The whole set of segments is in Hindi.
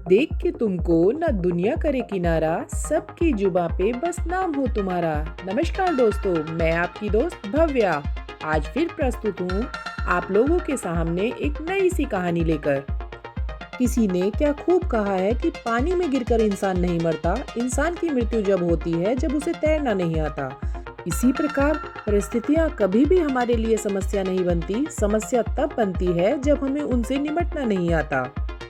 देख के तुमको ना दुनिया करे किनारा, सबकी जुबां पे बस नाम हो तुम्हारा। नमस्कार दोस्तों, मैं आपकी दोस्त भव्या आज फिर प्रस्तुत हूँ आप लोगों के सामने एक नई सी कहानी लेकर। किसी ने क्या खूब कहा है कि पानी में गिरकर इंसान नहीं मरता, इंसान की मृत्यु जब होती है जब उसे तैरना नहीं आता। इसी प्रकार परिस्थितियाँ कभी भी हमारे लिए समस्या नहीं बनती, समस्या तब बनती है जब हमें उनसे निपटना नहीं आता।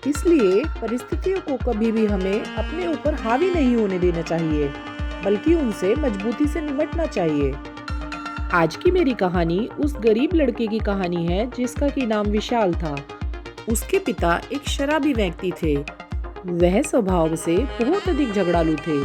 इसलिए परिस्थितियों को कभी भी हमें अपने ऊपर हावी नहीं होने देना चाहिए, बल्कि उनसे मजबूती से निपटना चाहिए। आज की मेरी कहानी उस गरीब लड़के की कहानी है जिसका की नाम विशाल था। उसके पिता एक शराबी व्यक्ति थे। वह स्वभाव से बहुत अधिक झगड़ालू थे।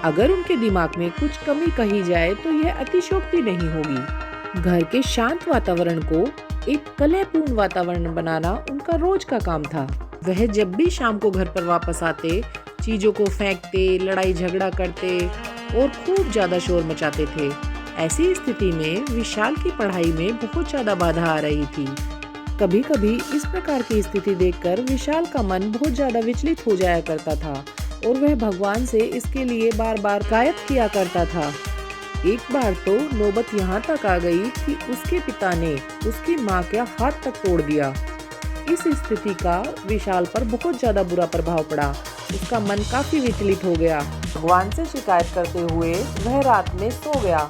अगर उनके दिमाग में कुछ कमी कही जाए तो यह अतिशयोक्ति नहीं होगी। घर के शांत वातावरण को एक कलहपूर्ण वातावरण बनाना उनका रोज का काम था। वह जब भी शाम को घर पर वापस आते, चीजों को फेंकते, लड़ाई झगड़ा करते और खूब ज्यादा शोर मचाते थे। ऐसी स्थिति में विशाल की पढ़ाई में बहुत ज्यादा बाधा आ रही थी। कभी कभी इस प्रकार की स्थिति देखकर विशाल का मन बहुत ज्यादा विचलित हो जाया करता था और वह भगवान से इसके लिए बार बार शिकायत किया करता था। एक बार तो नौबत यहाँ तक आ गई कि उसके पिता ने उसकी माँ का हाथ तक तोड़ दिया। इस स्थिति का विशाल पर बहुत ज्यादा बुरा प्रभाव पड़ा। उसका मन काफी विचलित हो गया। भगवान से शिकायत करते हुए वह रात में सो गया।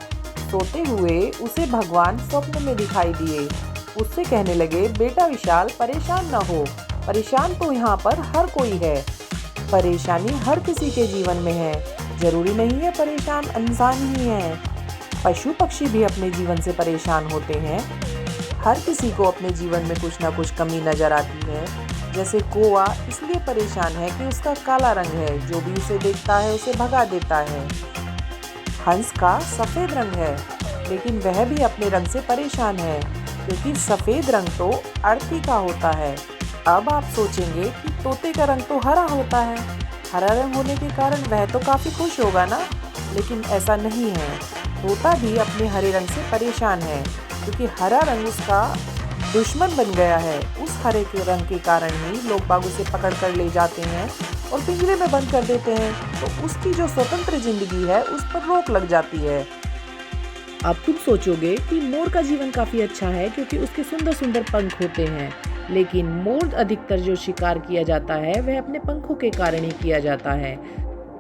सोते हुए उसे भगवान स्वप्न में दिखाई दिए। उससे कहने लगे, बेटा विशाल, परेशान न हो। परेशान तो यहाँ पर हर कोई है। परेशानी हर किसी के जीवन में है। जरूरी नहीं है परेशान इंसान ही है। पशु पक्षी भी अपने जीवन से परेशान होते हैं। हर किसी को अपने जीवन में कुछ ना कुछ कमी नजर आती है। जैसे कौवा इसलिए परेशान है कि उसका काला रंग है, जो भी उसे देखता है उसे भगा देता है। हंस का सफेद रंग है, लेकिन वह भी अपने रंग से परेशान है, क्योंकि सफेद रंग तो अर्थी का होता है। अब आप सोचेंगे कि तोते का रंग तो हरा होता है। हरा रंग होने के कारण वह तो काफी खुश होगा ना, लेकिन ऐसा नहीं है। तोता भी अपने हरे रंग से परेशान है, क्योंकि हरा रंग उसका दुश्मन बन गया है। उस हरे के रंग के कारण ही लोग बाग उसे पकड़ कर ले जाते हैं और पिंजरे में बंद कर देते हैं, तो उसकी जो स्वतंत्र जिंदगी है उस पर रोक लग जाती है। अब तुम सोचोगे कि मोर का जीवन काफी अच्छा है, क्योंकि उसके सुंदर सुंदर पंख होते हैं, लेकिन मोर अधिकतर जो शिकार किया जाता है वह अपने पंखों के कारण ही किया जाता है।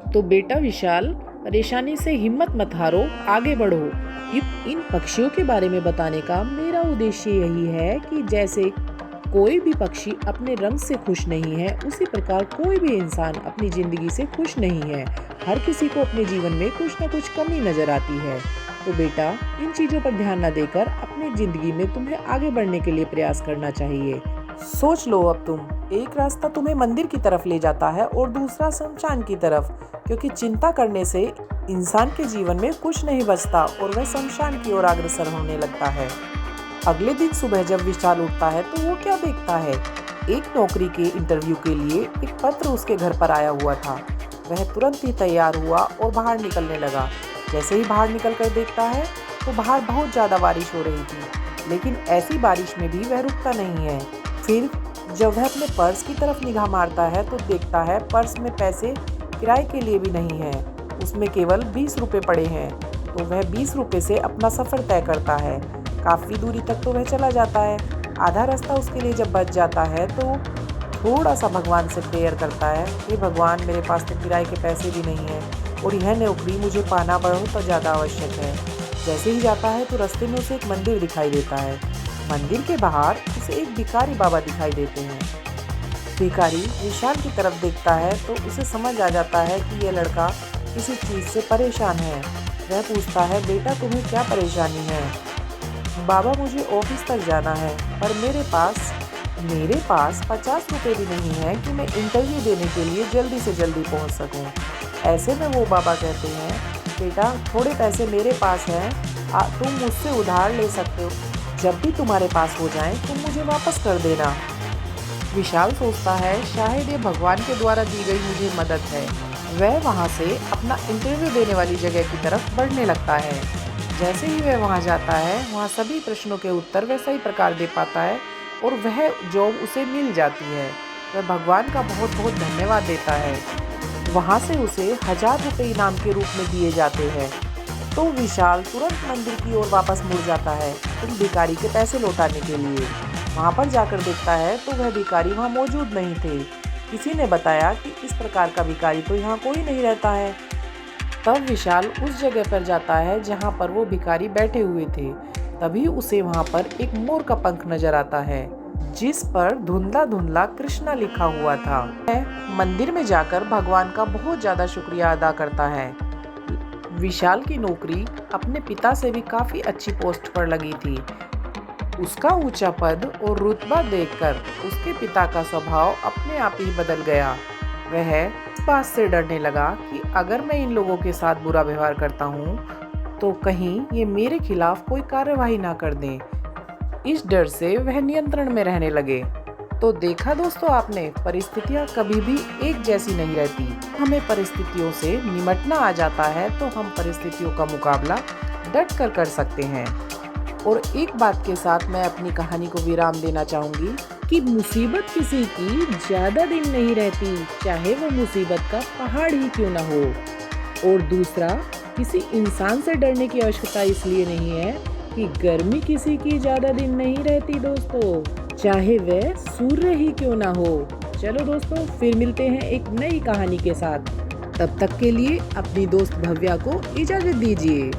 तो बेटा विशाल, परेशानी से हिम्मत मत हारो, आगे बढ़ो। इन पक्षियों के बारे में बताने का मेरा उद्देश्य यही है कि जैसे कोई भी पक्षी अपने रंग से खुश नहीं है, उसी प्रकार कोई भी इंसान अपनी जिंदगी से खुश नहीं है। हर किसी को अपने जीवन में कुछ न कुछ कमी नजर आती है। तो बेटा, इन चीजों पर ध्यान न देकर अपनी जिंदगी में तुम्हें आगे बढ़ने के लिए प्रयास करना चाहिए। सोच लो, अब तुम एक रास्ता तुम्हें मंदिर की तरफ ले जाता है और दूसरा शमशान की तरफ, क्योंकि चिंता करने से इंसान के जीवन में कुछ नहीं बचता और वह शमशान की ओर अग्रसर होने लगता है। अगले दिन सुबह जब विशाल उठता है तो वो क्या देखता है, एक नौकरी के इंटरव्यू के लिए एक पत्र उसके घर पर आया हुआ था। वह तुरंत ही तैयार हुआ और बाहर निकलने लगा। जैसे ही बाहर निकल कर देखता है तो बाहर बहुत ज़्यादा बारिश हो रही थी, लेकिन ऐसी बारिश में भी वह रुकता नहीं है। फिर जब वह अपने पर्स की तरफ निगाह मारता है तो देखता है पर्स में पैसे किराए के लिए भी नहीं है, उसमें केवल 20 रुपये पड़े हैं। तो वह 20 रुपये से अपना सफ़र तय करता है। काफ़ी दूरी तक तो वह चला जाता है। आधा रास्ता उसके लिए जब बच जाता है तो थोड़ा सा भगवान से प्रेयर करता है, हे भगवान, मेरे पास तो किराए के पैसे भी नहीं हैं और यह नौकरी मुझे पाना बहुत तो ज़्यादा आवश्यक है। जैसे ही जाता है तो रास्ते में उसे एक मंदिर दिखाई देता है। मंदिर के बाहर उसे एक भिखारी बाबा दिखाई देते हैं। भिखारी विशाल की तरफ देखता है तो उसे समझ आ जाता है कि यह लड़का किसी चीज़ से परेशान है। वह पूछता है, बेटा तुम्हें क्या परेशानी है? बाबा, मुझे ऑफिस तक जाना है, पर मेरे पास 50 रुपये भी नहीं है कि मैं इंटरव्यू देने के लिए जल्दी से जल्दी पहुंच सकूं। ऐसे में वो बाबा कहते हैं, बेटा थोड़े पैसे मेरे पास हैं, तुम मुझसे उधार ले सकते हो। जब भी तुम्हारे पास हो जाएं तुम मुझे वापस कर देना। विशाल सोचता है, शायद ये भगवान के द्वारा दी गई मुझे मदद है। वह वहाँ से अपना इंटरव्यू देने वाली जगह की तरफ बढ़ने लगता है। जैसे ही वह वहाँ जाता है, वहाँ सभी प्रश्नों के उत्तर वह सही प्रकार दे पाता है और वह जॉब उसे मिल जाती है। वह भगवान का बहुत बहुत धन्यवाद देता है। वहाँ से उसे 1000 रुपये इनाम के रूप में दिए जाते हैं। तो विशाल तुरंत मंदिर की ओर वापस मुड़ जाता है उस भिखारी के पैसे लौटाने के लिए। वहाँ पर जाकर देखता है तो वह भिखारी वहाँ मौजूद नहीं थे। किसी ने बताया कि इस प्रकार का भिखारी तो यहाँ कोई नहीं रहता है। तब विशाल उस जगह पर जाता है जहाँ पर वो भिखारी बैठे हुए थे। तभी उसे वहाँ पर एक मोर का पंख नजर आता है जिस पर धुंधला धुंधला कृष्णा लिखा हुआ था। वह मंदिर में जाकर भगवान का बहुत ज्यादा शुक्रिया अदा करता है। विशाल की नौकरी अपने पिता से भी काफी अच्छी पोस्ट पर लगी थी। उसका ऊंचा पद और रुतबा देखकर उसके पिता का स्वभाव अपने आप ही बदल गया। वह इस बात से डरने लगा कि अगर मैं इन लोगों के साथ बुरा व्यवहार करता हूँ तो कहीं ये मेरे खिलाफ कोई कार्यवाही ना कर दें। इस डर से वह नियंत्रण में रहने लगे। तो देखा दोस्तों आपने, परिस्थितियाँ कभी भी एक जैसी नहीं रहती। हमें परिस्थितियों से निमटना आ जाता है तो हम परिस्थितियों का मुकाबला डट कर सकते हैं। और एक बात के साथ मैं अपनी कहानी को विराम देना चाहूँगी कि मुसीबत किसी की ज़्यादा दिन नहीं रहती, चाहे वो मुसीबत का पहाड़ ही क्यों ना हो। और दूसरा, किसी इंसान से डरने की आवश्यकता इसलिए नहीं है कि गर्मी किसी की ज़्यादा दिन नहीं रहती दोस्तों, चाहे वह सूर्य ही क्यों ना हो। चलो दोस्तों, फिर मिलते हैं एक नई कहानी के साथ। तब तक के लिए अपनी दोस्त भव्या को इजाज़त दीजिए।